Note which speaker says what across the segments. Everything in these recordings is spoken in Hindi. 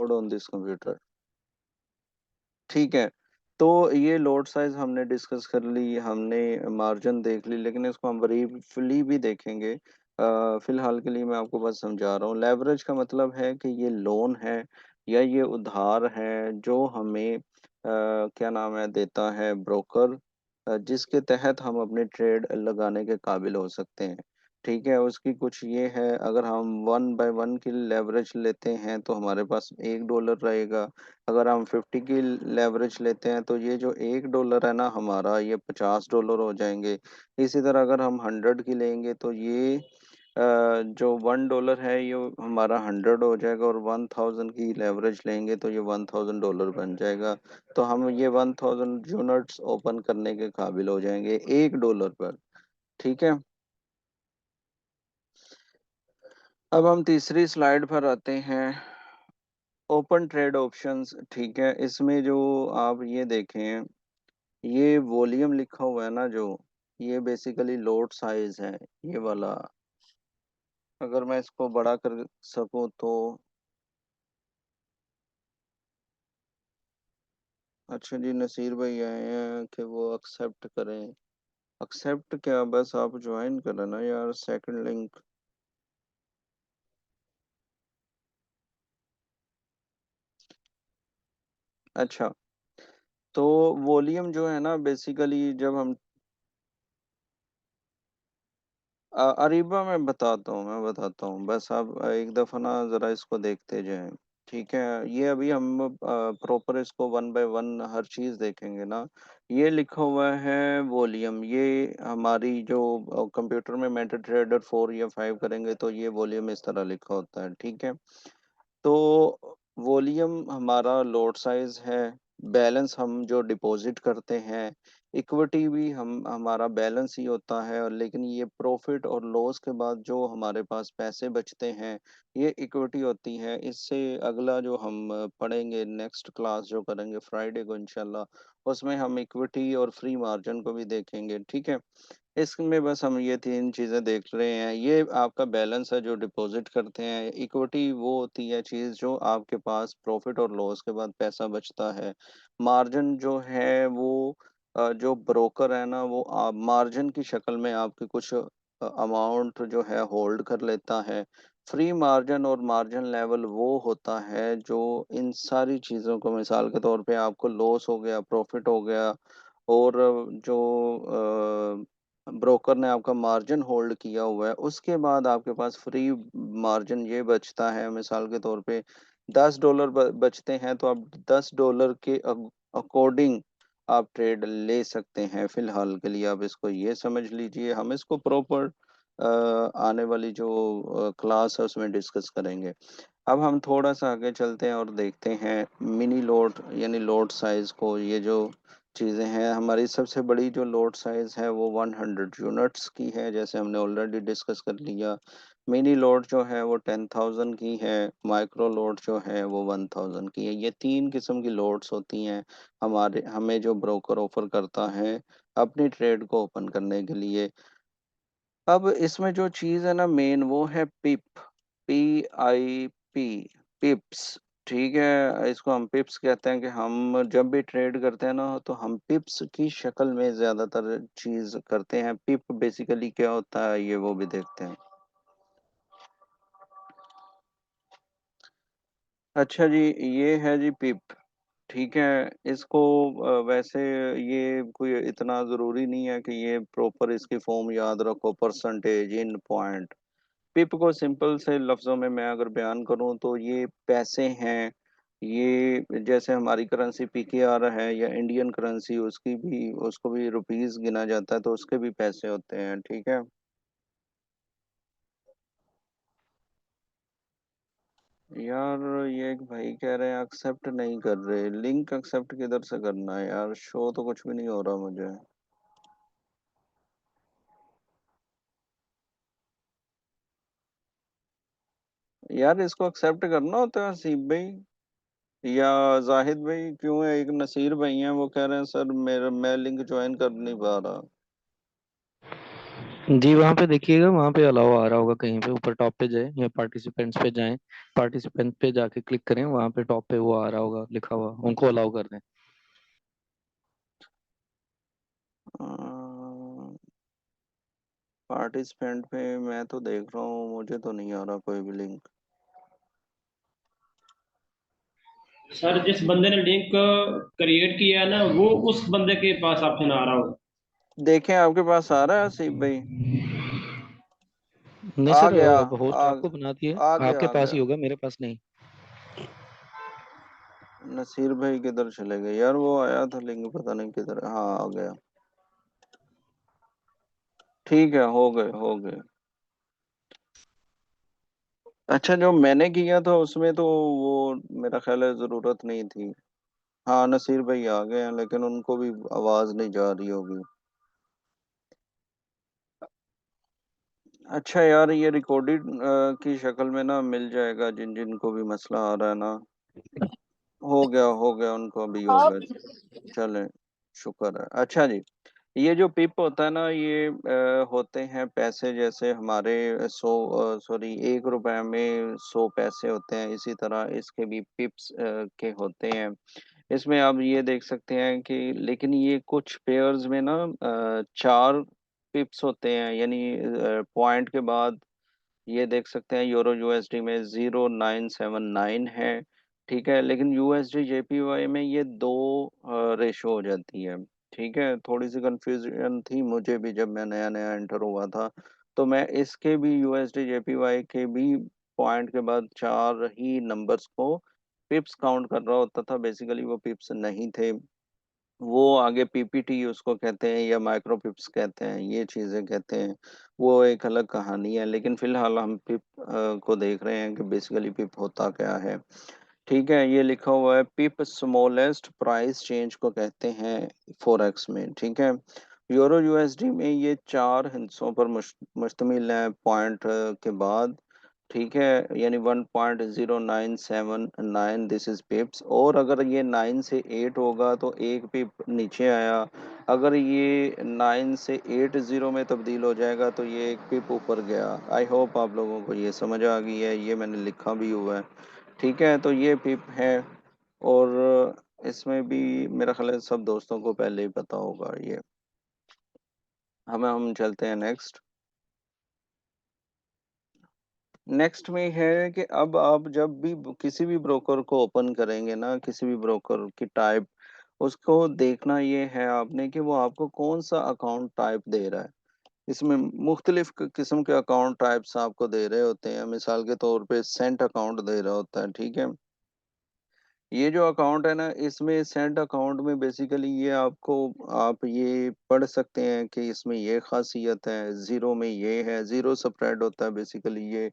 Speaker 1: On this computer. ठीक है, तो ये लोड साइज हमने डिस्कस कर ली, हमने मार्जिन देख ली, लेकिन इसको हम ब्रीफली भी देखेंगे। फिलहाल के लिए मैं आपको बस समझा रहा हूँ। लेवरेज का मतलब है कि ये लोन है या ये उधार है जो हमें क्या नाम है देता है ब्रोकर, जिसके तहत हम अपनी ट्रेड लगाने के काबिल हो सकते हैं। ठीक है, उसकी कुछ ये है, अगर हम 1/1 की लेवरेज लेते हैं तो हमारे पास $1 रहेगा। अगर हम 50 की लेवरेज लेते हैं तो ये जो $1 है ना हमारा, ये $50 हो जाएंगे। इसी तरह अगर हम 100 की लेंगे तो ये जो $1 है ये हमारा 100 हो जाएगा, और 1000 की लेवरेज लेंगे तो ये $1000 बन जाएगा। तो हम ये 1000 यूनिट्स ओपन करने के काबिल हो जाएंगे $1 पर। ठीक है, अब हम तीसरी स्लाइड पर आते हैं। Open trade options. ठीक है, इसमें जो आप ये देखें, ये वॉल्यूम लिखा हुआ है ना जो, ये बेसिकली लोड साइज है, ये वाला। अगर मैं इसको बड़ा कर सकूं तो, अच्छा जी, नसीर भाई आए हैं कि वो एक्सेप्ट करें। एक्सेप्ट क्या, बस आप ज्वाइन करें ना यार, सेकंड लिंक। अच्छा, तो वॉल्यूम जो है ना बेसिकली जब हम अरीबा में बताता हूँ, बस आप एक दफ़ा ना ज़रा इसको देखते जाएं। ठीक है, ये अभी हम प्रॉपर इसको 1/1 हर चीज़ देखेंगे ना। ये लिखा हुआ है वॉल्यूम, ये हमारी जो कंप्यूटर में मेटा ट्रेडर 4 या 5 करेंगे तो ये वॉल्यूम इस तरह लिखा होता है। ठीक है, तो वॉल्यूम हमारा लोड साइज है, बैलेंस हम जो डिपॉजिट करते हैं, इक्विटी भी हम हमारा बैलेंस ही होता है, और लेकिन ये प्रॉफिट और लॉस के बाद जो हमारे पास पैसे बचते हैं ये इक्विटी होती है। इससे अगला जो हम पढ़ेंगे नेक्स्ट क्लास जो करेंगे फ्राइडे को इंशाल्लाह, उसमें हम इक्विटी और फ्री मार्जिन को भी देखेंगे। ठीक है, इसमें बस हम ये तीन चीजें देख रहे हैं। ये आपका बैलेंस है जो डिपॉजिट करते हैं। इक्विटी वो होती है चीज जो आपके पास प्रॉफिट और लॉस के बाद पैसा बचता है। मार्जिन जो है वो जो ब्रोकर है ना वो मार्जिन की शक्ल में आपकी कुछ अमाउंट जो है होल्ड कर लेता है। फ्री मार्जिन और मार्जिन लेवल वो होता है जो इन सारी चीज़ों को, मिसाल के तौर पे आपको लॉस हो गया, प्रॉफिट हो गया, और जो ब्रोकर ने आपका मार्जिन होल्ड किया हुआ है उसके बाद आपके पास फ्री मार्जिन ये बचता है। मिसाल के तौर पे $10 बचते हैं तो आप $10 के अकॉर्डिंग आप ट्रेड ले सकते हैं। फिलहाल के लिए आप इसको ये समझ लीजिए, हम इसको प्रॉपर आने वाली जो क्लास है उसमें डिस्कस करेंगे। अब हम थोड़ा सा आगे चलते हैं और देखते हैं मिनी लोड यानी लोड साइज को। ये जो चीज़ें हैं, हमारी सबसे बड़ी जो लोड साइज है वो 100 यूनिट्स की है, जैसे हमने ऑलरेडी डिस्कस कर लिया। मिनी लोड जो है वो 10,000 की है, माइक्रो लोड जो है वो 1000 की है। ये तीन किस्म की लोड्स होती हैं हमारे, हमें जो ब्रोकर ऑफर करता है अपनी ट्रेड को ओपन करने के लिए। अब इसमें जो चीज है ना मेन, वो है पिप, PIP, पिप्स। ठीक है, इसको हम पिप्स कहते हैं कि हम जब भी ट्रेड करते हैं ना तो हम पिप्स की शक्ल में ज्यादातर चीज करते हैं। पिप बेसिकली क्या होता है ये वो भी देखते हैं। अच्छा जी, ये है जी पिप। ठीक है, इसको वैसे ये कोई इतना ज़रूरी नहीं है कि ये प्रॉपर इसकी फॉर्म याद रखो, परसेंटेज इन पॉइंट। पिप को सिंपल से लफ्ज़ों में मैं अगर बयान करूं तो ये पैसे हैं। ये जैसे हमारी करेंसी PKR है या इंडियन करेंसी, उसकी भी, उसको भी रुपीस गिना जाता है तो उसके भी पैसे होते हैं। ठीक है यार, ये एक भाई कह रहे हैं एक्सेप्ट नहीं कर रहे, लिंक एक्सेप्ट किधर से करना है यार, शो तो कुछ भी नहीं हो रहा मुझे। यार इसको एक्सेप्ट करना होता है हसीब भाई या जाहिद भाई, क्यों है? एक नसीर भाई हैं वो कह रहे हैं सर मेरा, मैं लिंक ज्वाइन कर नहीं पा रहा।
Speaker 2: जी वहाँ पे देखिएगा, वहाँ पे अलाउ आ रहा होगा कहीं पे ऊपर टॉप पे जाए या पार्टिसिपेंट्स पे जाएं। पार्टिसिपेंट पे जाके क्लिक करें, वहाँ पे टॉप पे वो आ रहा होगा लिखा हुआ, उनको अलाउ कर दें।
Speaker 1: पार्टिसिपेंट पे मैं तो देख रहा हूँ, मुझे तो नहीं आ रहा कोई भी लिंक।
Speaker 3: सर जिस बंदे ने लिंक क्रिएट किया है ना, वो उस बंदे के पास ऑप्शन आ रहा हो।
Speaker 1: देखें आपके पास आ रहा है आसिफ भाई?
Speaker 2: नहीं
Speaker 1: आ
Speaker 2: सर,
Speaker 1: गया।
Speaker 2: अब होस्ट
Speaker 1: आ
Speaker 2: आपको बना दिया,
Speaker 1: आ गया
Speaker 2: आपके
Speaker 1: आ
Speaker 2: पास
Speaker 1: गया।
Speaker 2: ही होगा, मेरे पास नहीं।
Speaker 1: नसीर भाई किधर चले गए यार? वो आया था लिंक, पता नहीं किधर है। हाँ आ गया। ठीक है, हो गए हो गए। अच्छा, जो मैंने किया था उसमें तो वो मेरा ख्याल है जरूरत नहीं थी। हाँ नसीर भाई आ गए हैं, लेकिन उनको भी आवाज नहीं जा रही होगी। अच्छा यार, ये रिकॉर्डेड की शक्ल में ना मिल जाएगा जिन जिन को भी मसला आ रहा है ना। हो गया, उनको भी हो गया। चलें, शुक्र है। अच्छा जी, ये जो पिप होता है ना, ये होते हैं पैसे, जैसे हमारे 1 रुपए में 100 पैसे होते हैं, इसी तरह इसके भी पिप्स के होते हैं। इसमें आप ये देख सकते हैं कि, लेकिन ये कुछ पेयर्स में ना 4 पिप्स होते हैं, यानी पॉइंट के बाद ये देख सकते हैं यूरो यूएसडी में 0,979 है। ठीक है, लेकिन यूएसडी जेपीवाई में ये 2 रेशो हो जाती है। ठीक है, थोड़ी सी कंफ्यूजन थी मुझे भी जब मैं नया नया एंटर हुआ था। तो मैं इसके भी यूएसडी जेपीवाई के भी पॉइंट के बाद 4 ही नंबर्स को पिप्स काउंट कर रहा होता था। बेसिकली वो पिप्स नहीं थे, वो आगे पीपीटी उसको कहते हैं या माइक्रो पिप्स कहते हैं, ये चीजें कहते हैं। वो एक अलग कहानी है, लेकिन फिलहाल हम पिप को देख रहे हैं कि बेसिकली पिप होता क्या है। ठीक है, ये लिखा हुआ है पिप स्मॉलेस्ट प्राइस चेंज को कहते हैं फॉरेक्स में। ठीक है, यूरो यूएसडी में ये 4 हिस्सों पर मुश्तमिल है पॉइंट के बाद। ठीक है, यानी 1,0979 दिस इज पिप्स, और अगर ये 9 से 8 होगा तो एक पिप नीचे आया। अगर ये 9 से 80 में तब्दील हो जाएगा तो ये एक पिप ऊपर गया। आई होप आप लोगों को ये समझ आ गई है, ये मैंने लिखा भी हुआ है। ठीक है, तो ये पिप है। और इसमें भी मेरा ख्याल है सब दोस्तों को पहले ही पता होगा ये। हम चलते हैं नेक्स्ट। नेक्स्ट में है कि अब आप जब भी किसी भी ब्रोकर को ओपन करेंगे ना, किसी भी ब्रोकर की टाइप, उसको देखना ये है आपने कि वो आपको कौन सा अकाउंट टाइप दे रहा है। इसमें मुख्तलिफ किस्म के अकाउंट टाइप्स आपको दे रहे होते हैं। मिसाल के तौर पे सेंट अकाउंट दे रहा होता है। ठीक है, ये जो अकाउंट है ना, इसमें सेंट अकाउंट में बेसिकली ये आपको, आप ये पढ़ सकते हैं कि इसमें ये खासियत है, जीरो में ये है, जीरो स्प्रेड होता है बेसिकली ये,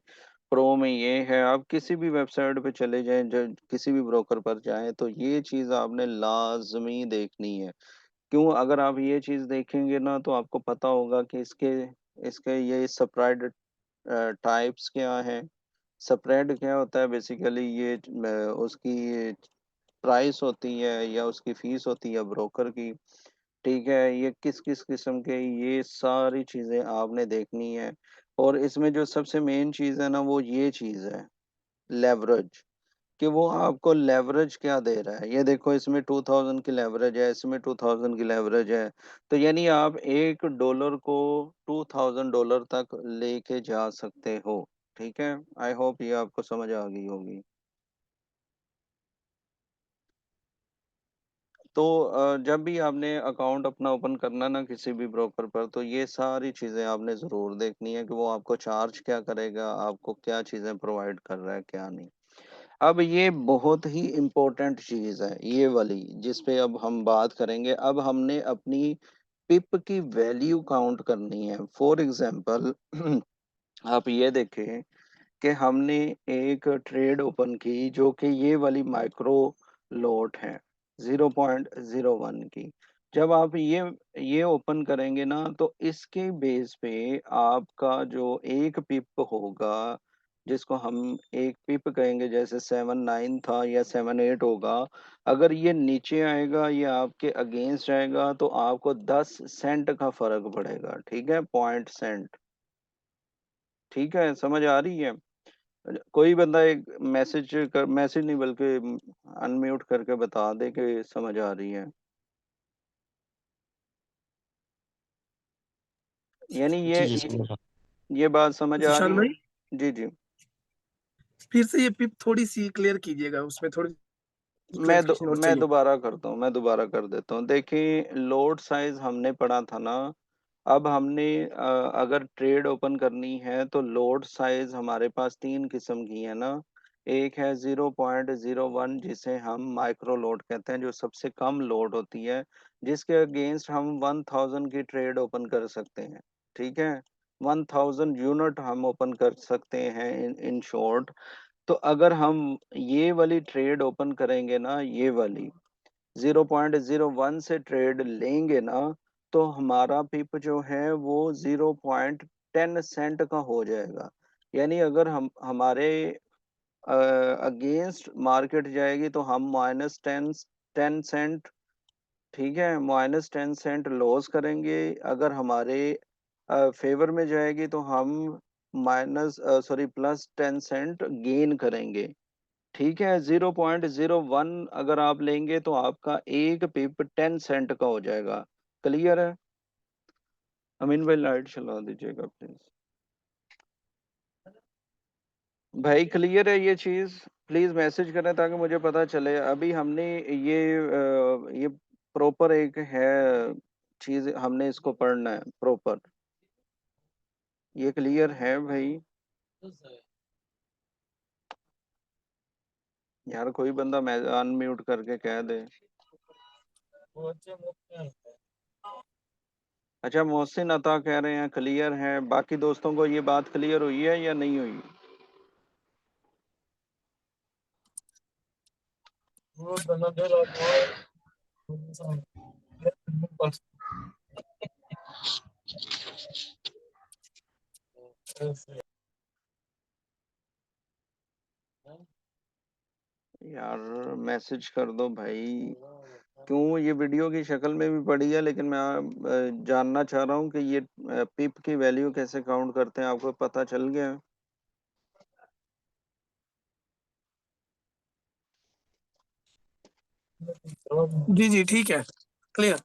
Speaker 1: प्रो में ये है। आप किसी भी वेबसाइट पे चले जाएं, जो किसी भी ब्रोकर पर जाएं, तो ये चीज़ आपने लाजमी देखनी है। क्यों? अगर आप ये चीज़ देखेंगे ना तो आपको पता होगा कि इसके इसके ये स्प्रेड टाइप्स क्या हैं। स्प्रेड क्या होता है बेसिकली, ये उसकी प्राइस होती है या उसकी फीस होती है ब्रोकर की। ठीक है, ये किस किस किस्म के, ये सारी चीज़ें आपने देखनी है। और इसमें जो सबसे मेन चीज़ है ना, वो ये चीज़ है, लेवरेज, कि वो आपको लेवरेज क्या दे रहा है। ये देखो, इसमें 2000 की लेवरेज है, इसमें 2000 की लेवरेज है। तो यानी आप $1 को $2000 तक लेके जा सकते हो। ठीक है, आई होप ये आपको समझ आ गई होगी। तो जब भी आपने अकाउंट अपना ओपन करना ना किसी भी ब्रोकर पर, तो ये सारी चीज़ें आपने ज़रूर देखनी है कि वो आपको चार्ज क्या करेगा, आपको क्या चीज़ें प्रोवाइड कर रहा है, क्या नहीं। अब ये बहुत ही इम्पोर्टेंट चीज़ है ये वाली, जिस पे अब हम बात करेंगे। अब हमने अपनी पिप की वैल्यू काउंट करनी है। फॉर एग्जांपल आप ये देखें कि हमने एक ट्रेड ओपन की जो कि ये वाली माइक्रो लोट है, 0.01 की। जब आप ये ओपन करेंगे ना, तो इसके बेस पे आपका जो एक पिप होगा, जिसको हम एक पिप कहेंगे, जैसे 7.9 था या 7.8 होगा, अगर ये नीचे आएगा, ये आपके अगेंस्ट आएगा, तो आपको 10 सेंट का फर्क पड़ेगा, ठीक है, 0.1 सेंट। ठीक है, समझ आ रही है? कोई बंदा एक मैसेज नहीं बल्कि अनम्यूट करके बता दे कि समझ आ रही है। यानी
Speaker 2: जी जी समझ रहा
Speaker 1: ये बात समझ आ
Speaker 4: सुशांत
Speaker 1: रही
Speaker 4: भाई,
Speaker 1: है? जी जी।
Speaker 4: फिर से ये पिप थोड़ी सी क्लियर कीजिएगा, उसमें थोड़ी क्लैरिफिकेशन और
Speaker 1: मैं
Speaker 4: चाहिए।
Speaker 1: दोबारा करता हूँ, मैं दोबारा कर देता हूँ। देखिए, लोड साइज हमने पढ़ा था ना। अब हमने अगर ट्रेड ओपन करनी है तो लोड साइज हमारे पास तीन किस्म की है ना। एक है 0.01, जिसे हम माइक्रो लोड कहते हैं, जो सबसे कम लोड होती है, जिसके अगेंस्ट हम 1000 की ट्रेड ओपन कर सकते हैं। ठीक है, 1000 यूनिट हम ओपन कर सकते हैं इन शॉर्ट। तो अगर हम ये वाली ट्रेड ओपन करेंगे ना, ये वाली 0.01 से ट्रेड लेंगे ना, तो हमारा पिप जो है वो 0.10 सेंट का हो जाएगा। यानी अगर हम हमारे अगेंस्ट मार्केट जाएगी तो हम -10 सेंट, ठीक है, -10 सेंट लॉस करेंगे। अगर हमारे फेवर में जाएगी तो हम +10 सेंट गेन करेंगे। ठीक है, 0.01 अगर आप लेंगे तो आपका एक पिप 10 सेंट का हो जाएगा। क्लियर है? अमीन भाई लाइट चला दीजिएगा प्लीज। भाई क्लियर है ये चीज? प्लीज मैसेज करें ताकि मुझे पता चले। अभी हमने ये प्रॉपर एक है चीज, हमने इसको पढ़ना है प्रॉपर। ये क्लियर है भाई? यार कोई बंदा मैं अनम्यूट करके कह दे। अच्छा, मोहसिन अता कह रहे हैं क्लियर है। बाकी दोस्तों को ये बात क्लियर हुई है या नहीं हुई? यार मैसेज कर दो भाई। क्यों, ये वीडियो की शक्ल में भी पड़ी है, लेकिन मैं जानना चाह रहा हूँ कि ये पिप की वैल्यू कैसे काउंट करते हैं, आपको पता चल गया?
Speaker 4: जी जी ठीक है, क्लियर।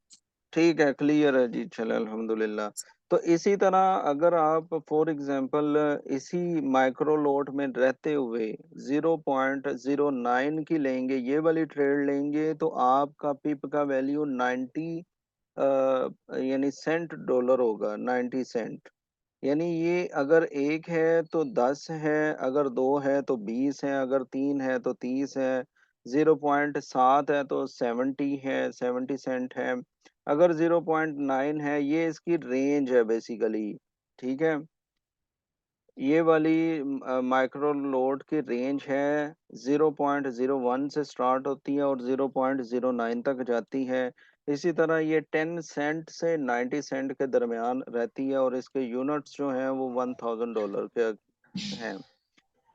Speaker 1: ठीक है, क्लियर है जी, चलो अल्हम्दुलिल्लाह। तो इसी तरह अगर आप फॉर एग्जांपल इसी माइक्रो लॉट में रहते हुए 0.09 की लेंगे, ये वाली ट्रेड लेंगे, तो आपका पिप का वैल्यू 90 यानी सेंट डॉलर होगा, 90 सेंट। यानी ये अगर एक है तो 10 है, अगर दो है तो 20 है, अगर तीन है तो 30 है, 0.7 है तो 70 है, 70 सेंट है, अगर 0.9 है, ये इसकी रेंज है बेसिकली। ठीक है, ये वाली माइक्रो लोड की रेंज है, 0.01 से स्टार्ट होती है और 0.09 तक जाती है। इसी तरह ये 10 सेंट से 90 सेंट के दरमियान रहती है, और इसके यूनिट्स जो हैं वो $1000 के हैं।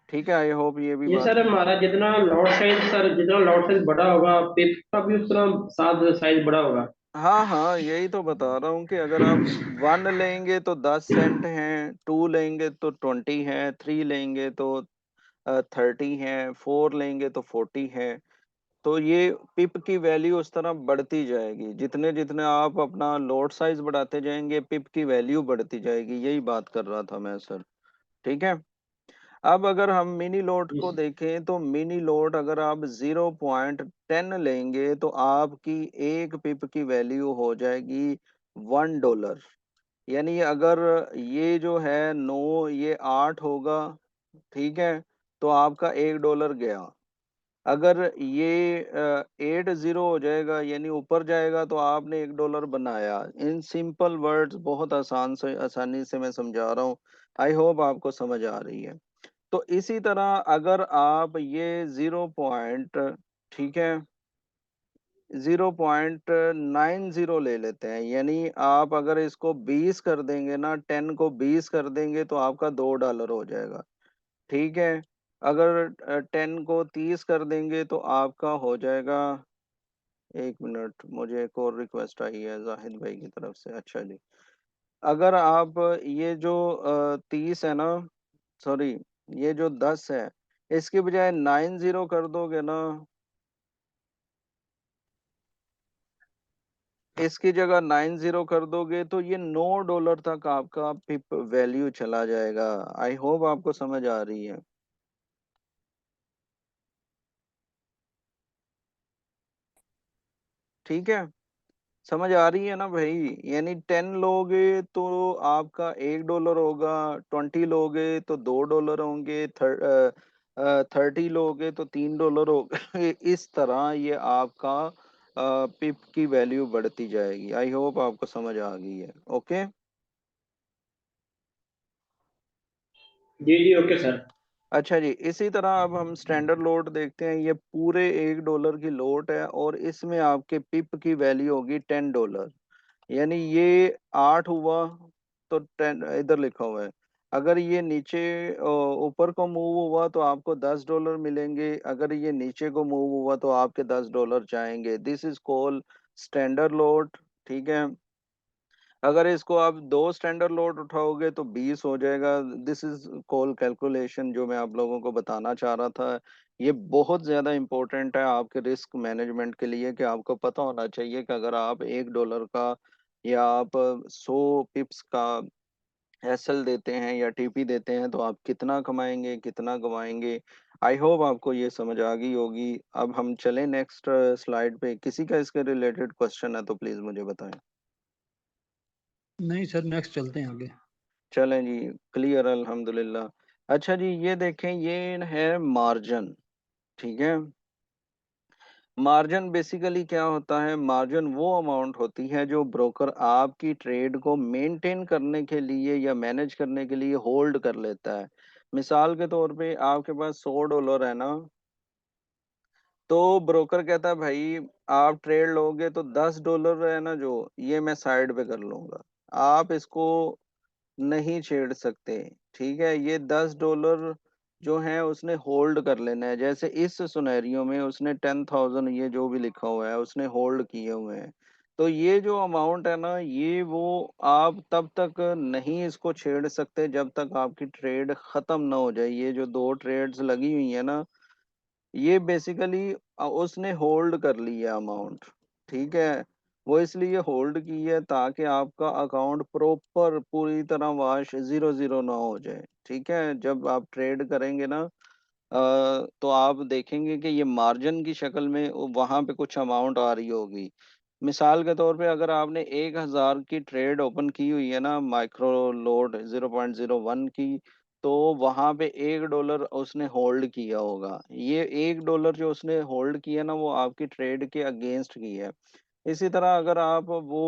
Speaker 1: ठीक है, आई होप ये भी
Speaker 3: ये
Speaker 1: बात।
Speaker 3: सर हमारा जितना लॉट साइज, सर जितना लॉट साइज बड़ा होगा पेपर का भी उतना साथ साइज बड़ा होगा।
Speaker 1: हाँ हाँ, यही तो बता रहा हूँ कि अगर आप 1 लेंगे तो 10 सेंट हैं, 2 लेंगे तो 20 है, 3 लेंगे तो 30 है, 4 लेंगे तो 40 है। तो ये पिप की वैल्यू उस तरह बढ़ती जाएगी, जितने जितने आप अपना लोड साइज बढ़ाते जाएंगे, पिप की वैल्यू बढ़ती जाएगी। यही बात कर रहा था मैं सर। ठीक है, अब अगर हम मिनी लोड को
Speaker 3: इस
Speaker 1: देखें तो मिनी लोड अगर आप 0.10 लेंगे तो आपकी एक पिप की वैल्यू हो जाएगी $1। यानी अगर ये जो है 9, ये 8 होगा, ठीक है, तो आपका $1 गया। अगर ये 80 हो जाएगा यानी ऊपर जाएगा, तो आपने $1 बनाया। इन सिंपल वर्ड्स, बहुत आसानी से मैं समझा रहा हूँ। आई होप आपको समझ आ रही है। तो इसी तरह अगर आप ये 0 पॉइंट, ठीक है, 0.90 ले लेते हैं, यानी आप अगर इसको 20 कर देंगे ना, 10 को 20 कर देंगे, तो आपका $2 हो जाएगा। ठीक है। अगर 10 को 30 कर देंगे तो आपका हो जाएगा, 1 मिनट, मुझे एक और रिक्वेस्ट आई है जाहिद भाई की तरफ से। अच्छा जी, अगर आप ये जो 30 है ना, सॉरी, ये जो 10 है, इसके बजाय 90 कर दोगे ना, इसकी जगह 90 कर दोगे तो ये $9 तक आपका पिप वैल्यू चला जाएगा। आई होप आपको समझ आ रही है। ठीक है, समझ आ रही है ना भाई? यानी 10 लोगे तो आपका $1 होगा, 20 लोगे तो $2 होंगे, 30 लोगे तो $3 होगा। इस तरह ये आपका पिप की वैल्यू बढ़ती जाएगी। आई होप आपको समझ आ गई है। ओके।
Speaker 3: जी जी ओके सर।
Speaker 1: अच्छा जी, इसी तरह अब हम स्टैंडर्ड लोट देखते हैं। ये पूरे $1 की लोट है और इसमें आपके पिप की वैल्यू होगी $10। यानी ये 8 हुआ तो 10 इधर लिखा हुआ है। अगर ये नीचे ऊपर को मूव हुआ तो आपको $10 मिलेंगे, अगर ये नीचे को मूव हुआ तो आपके $10 जाएंगे। This is called standard load. ठीक है। अगर इसको आप 2 स्टैंडर्ड लोड उठाओगे तो 20 हो जाएगा। दिस इज कॉल कैलकुलेशन, जो मैं आप लोगों को बताना चाह रहा था। ये बहुत ज्यादा इंपॉर्टेंट है आपके रिस्क मैनेजमेंट के लिए, कि आपको पता होना चाहिए कि अगर आप $1 का या आप 100 पिप्स का एसएल देते हैं या टीपी देते हैं तो आप कितना कमाएंगे, कितना गवाएंगे। आई होप आपको ये समझ आ गई होगी। अब हम चलें नेक्स्ट स्लाइड पे। किसी का इसके रिलेटेड क्वेश्चन है तो प्लीज मुझे बताएं।
Speaker 2: नहीं सर, नेक्स्ट चलते हैं आगे।
Speaker 1: चलें जी, क्लियर अल्हम्दुलिल्लाह। अच्छा जी, ये देखें, ये है मार्जिन। ठीक है। मार्जिन बेसिकली क्या होता है? मार्जिन वो अमाउंट होती है जो ब्रोकर आपकी ट्रेड को मेंटेन करने के लिए या मैनेज करने के लिए होल्ड कर लेता है। मिसाल के तौर पे आपके पास $100 है ना, तो ब्रोकर कहता है भाई आप ट्रेड लोगे तो $10 है ना, जो ये मैं साइड पे कर लूंगा, आप इसको नहीं छेड़ सकते। ठीक है। ये $10 जो है उसने होल्ड कर लेना है। जैसे इस सुनेरियो में उसने 10,000, ये जो भी लिखा हुआ है, उसने होल्ड किए हुए हैं। तो ये जो अमाउंट है ना, ये वो आप तब तक नहीं इसको छेड़ सकते जब तक आपकी ट्रेड खत्म ना हो जाए। ये जो 2 ट्रेड्स लगी हुई है ना, ये बेसिकली उसने होल्ड कर लिया अमाउंट। ठीक है। वो इसलिए होल्ड की है ताकि आपका अकाउंट प्रॉपर पूरी तरह वाश 0-0 ना हो जाए। ठीक है। जब आप ट्रेड करेंगे ना, तो आप देखेंगे कि ये मार्जिन की शक्ल में वहां पे कुछ अमाउंट आ रही होगी। मिसाल के तौर पे अगर आपने 1,000 की ट्रेड ओपन की हुई है ना, माइक्रो लोड 0.01 की, तो वहां पे $1 उसने होल्ड किया होगा। ये $1 जो उसने होल्ड किया ना, वो आपकी ट्रेड के अगेंस्ट की है। इसी तरह अगर आप वो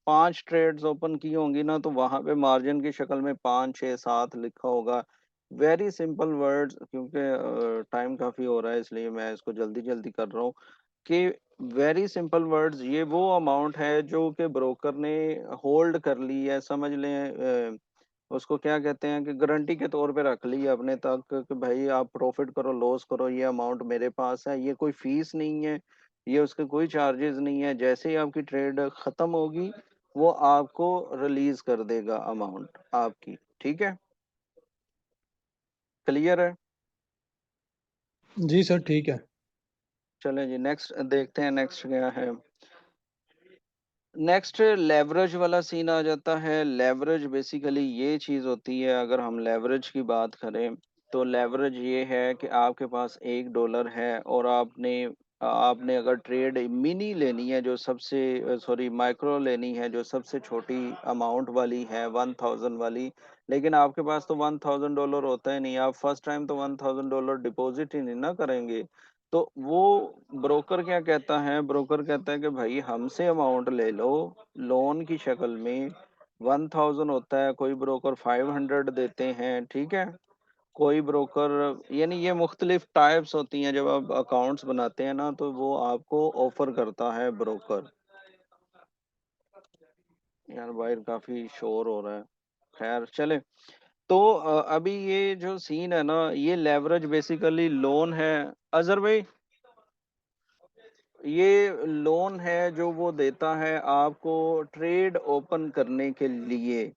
Speaker 1: 5 ट्रेड्स ओपन की होंगी ना, तो वहां पे मार्जिन की शक्ल में 5, 6, 7 लिखा होगा। वेरी सिंपल वर्ड्स, क्योंकि टाइम काफी हो रहा है इसलिए मैं इसको जल्दी जल्दी कर रहा हूँ। कि वेरी सिंपल वर्ड्स, ये वो अमाउंट है जो कि ब्रोकर ने होल्ड कर ली है, समझ लें। उसको क्या कहते हैं कि गारंटी के तौर पे रख ली है अपने तक, कि भाई आप प्रॉफिट करो लॉस करो, ये अमाउंट मेरे पास है। ये कोई फीस नहीं है, ये उसके कोई चार्जेस नहीं है। जैसे ही आपकी ट्रेड खत्म होगी, वो आपको रिलीज कर देगा अमाउंट आपकी। ठीक है। क्लियर है?
Speaker 2: जी सर ठीक है।
Speaker 1: चलें जी, नेक्स्ट देखते हैं। नेक्स्ट क्या है? नेक्स्ट लेवरेज वाला सीन आ जाता है। लेवरेज बेसिकली ये चीज होती है, अगर हम लेवरेज की बात करें तो लेवरेज ये है कि आपके पास $1 है और आपने आपने अगर ट्रेड मिनी लेनी है, जो सबसे सॉरी माइक्रो लेनी है, जो सबसे छोटी अमाउंट वाली है, 1,000 वाली, लेकिन आपके पास तो $1,000 होता ही नहीं, आप फर्स्ट टाइम तो $1,000 डिपॉजिट ही नहीं ना करेंगे। तो वो ब्रोकर क्या कहता है? ब्रोकर कहता है कि भाई हमसे अमाउंट ले लो लोन की शक्ल में। 1,000 होता है, कोई ब्रोकर 500 देते हैं। ठीक है। कोई ब्रोकर, यानी ये मुख्तलिफ टाइप्स होती हैं। जब आप अकाउंट्स बनाते हैं ना, तो वो आपको ऑफर करता है ब्रोकर। यार बाहर काफी शोर हो रहा है। खैर चले। तो अभी ये जो सीन है ना, ये लेवरेज बेसिकली लोन है। अजहर भाई, ये लोन है जो वो देता है आपको ट्रेड ओपन करने के लिए,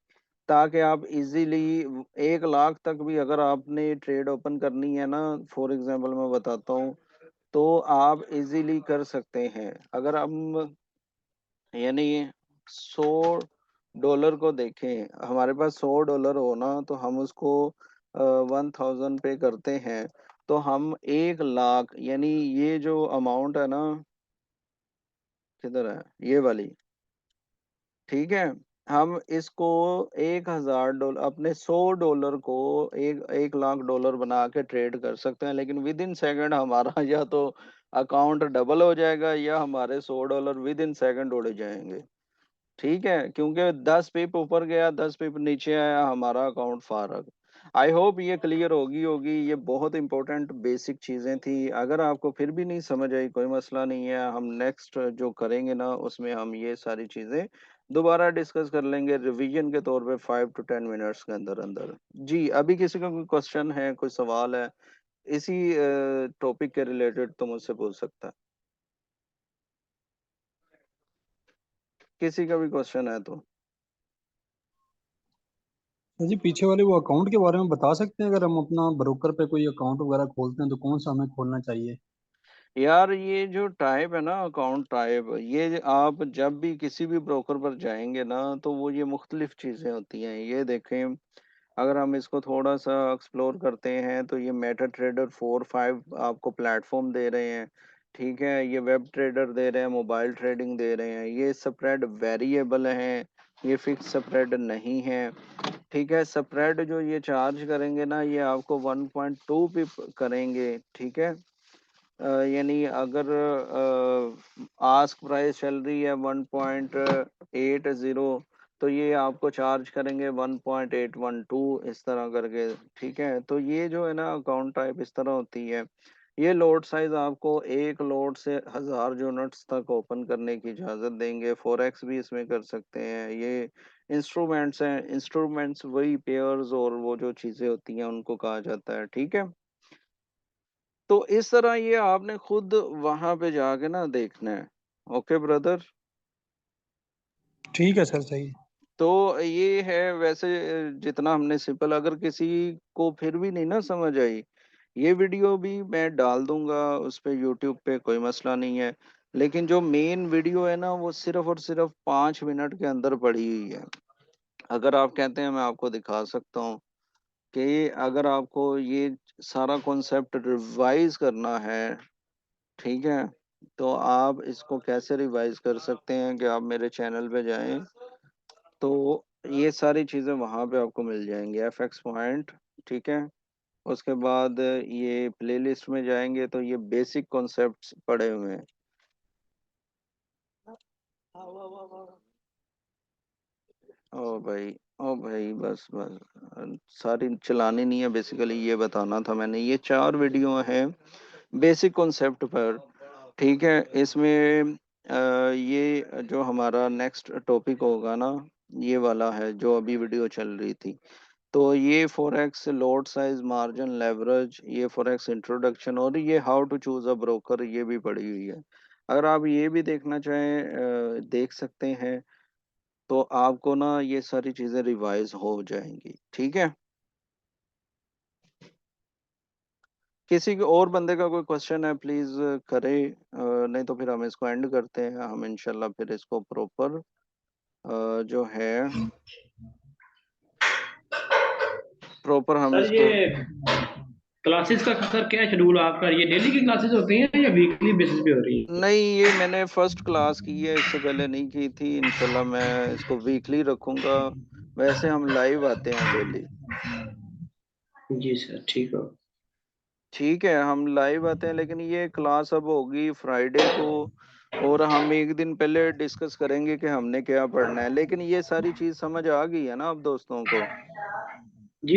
Speaker 1: ताकि आप इजीली 1 लाख तक भी अगर आपने ट्रेड ओपन करनी है ना, फॉर एग्जांपल मैं बताता हूँ, तो आप इजीली कर सकते हैं। अगर हम यानी $100 को देखें, हमारे पास $100 हो ना, तो हम उसको 1000 पे करते हैं, तो हम 1 लाख, यानी ये जो अमाउंट है ना, किधर है ये वाली, ठीक है, हम इसको $1000, अपने $100 को एक 1 लाख डॉलर बना के ट्रेड कर सकते हैं, लेकिन विद इन सेकेंड हमारा या तो अकाउंट डबल हो जाएगा या हमारे $100 विद इन सेकेंड उड़ जाएंगे। ठीक है, क्योंकि 10 पिप ऊपर गया, 10 पिप नीचे आया, हमारा अकाउंट फारग। आई होप ये क्लियर होगी। ये बहुत इंपॉर्टेंट बेसिक चीजें थी। अगर आपको फिर भी नहीं समझ आई, कोई मसला नहीं है, हम नेक्स्ट जो करेंगे ना, उसमें हम ये सारी चीजें दोबारा डिस्कस कर लेंगे रिवीजन के तौर पे 5 to 10 मिनट्स के अंदर अंदर। जी, अभी किसी का कोई क्वेश्चन है, कोई सवाल है इसी टॉपिक के रिलेटेड, तो मुझसे पूछ सकता है, किसी का भी क्वेश्चन है तो।
Speaker 5: सर जी, पीछे वाले वो अकाउंट के बारे में बता सकते हैं? अगर हम अपना ब्रोकर पे कोई अकाउंट वगैरह खोलते हैं तो कौन सा हमें खोलना चाहिए?
Speaker 1: यार, ये जो टाइप है ना, अकाउंट टाइप, ये आप जब भी किसी भी ब्रोकर पर जाएंगे ना, तो वो ये मुख्तलिफ चीज़ें होती हैं। ये देखें, अगर हम इसको थोड़ा सा एक्सप्लोर करते हैं, तो ये मेटा ट्रेडर 4 5 आपको प्लेटफॉर्म दे रहे हैं। ठीक है, ये वेब ट्रेडर दे रहे हैं, मोबाइल ट्रेडिंग दे रहे हैं। ये स्प्रेड वेरिएबल हैं, ये फिक्स स्प्रेड नहीं है। ठीक है, स्प्रेड जो ये चार्ज करेंगे ना, ये आपको 1.2 पिप करेंगे। ठीक है, यानी अगर आस्क प्राइस चल रही है 1.80, तो ये आपको चार्ज करेंगे 1.812, इस तरह करके। ठीक है, तो ये जो है ना अकाउंट टाइप इस तरह होती है। ये लोड साइज आपको एक लोड से 1000 यूनिट्स तक ओपन करने की इजाज़त देंगे। फॉरेक्स भी इसमें कर सकते हैं। ये इंस्ट्रूमेंट्स हैं, इंस्ट्रूमेंट्स वही पेयर्स और वो जो चीज़ें होती हैं उनको कहा जाता है। ठीक है, तो इस तरह ये आपने खुद वहां पे जाके ना देखना है। Okay brother.
Speaker 5: ठीक है सर, सही।
Speaker 1: तो ये है वैसे, जितना हमने सिंपल, अगर किसी को फिर भी नहीं ना समझ आई, ये वीडियो भी मैं डाल दूंगा उस पे यूट्यूब पे, कोई मसला नहीं है। लेकिन जो मेन वीडियो है ना, वो सिर्फ और सिर्फ 5 मिनट के अंदर पड़ी हुई है। अगर आप कहते हैं, मैं आपको दिखा सकता हूँ कि अगर आपको ये सारा कॉन्सेप्ट रिवाइज करना है, ठीक है, तो आप इसको कैसे रिवाइज कर सकते हैं कि आप मेरे चैनल पे जाएं, तो ये सारी चीज़ें वहाँ पे आपको मिल जाएंगी, FX पॉइंट। ठीक है, उसके बाद ये प्लेलिस्ट में जाएंगे तो ये बेसिक कॉन्सेप्ट्स पड़े हुए हैं। ओ भाई, बस बस, सारी चलानी नहीं है, बेसिकली ये बताना था मैंने। ये 4 वीडियो हैं बेसिक कॉन्सेप्ट पर। ठीक है, इसमें ये जो हमारा नेक्स्ट टॉपिक होगा ना, ये वाला है जो अभी वीडियो चल रही थी। तो ये forex lot size, margin, leverage, ये फॉरेक्स इंट्रोडक्शन, और ये how to choose a broker, ये भी पड़ी हुई है। अगर आप ये भी देखना चाहें, देख सकते हैं, तो आपको ना ये सारी चीजें रिवाइज हो जाएंगी। ठीक है, किसी के और बंदे का कोई क्वेश्चन है प्लीज करे, नहीं तो फिर हम इसको एंड करते हैं। हम इंशाल्लाह फिर इसको प्रॉपर जो है, प्रॉपर हम
Speaker 3: सर
Speaker 1: इसको।
Speaker 3: ये क्लासेस का सर क्या शेड्यूल आपका? ये डेली की क्लासेस होती हैं या वीकली बेसिस पे हो रही है?
Speaker 1: नहीं, ये मैंने फर्स्ट क्लास की है, इससे पहले नहीं की थी। इंशाल्लाह मैं इसको वीकली रखूंगा। वैसे हम लाइव आते हैं डेली।
Speaker 3: जी सर, ठीक हो।
Speaker 1: ठीक है, हम लाइव आते हैं, लेकिन ये क्लास अब होगी फ्राइडे को, और हम एक दिन पहले डिस्कस करेंगे कि हमने क्या पढ़ना है। लेकिन ये सारी चीज समझ आ गई है ना अब दोस्तों को?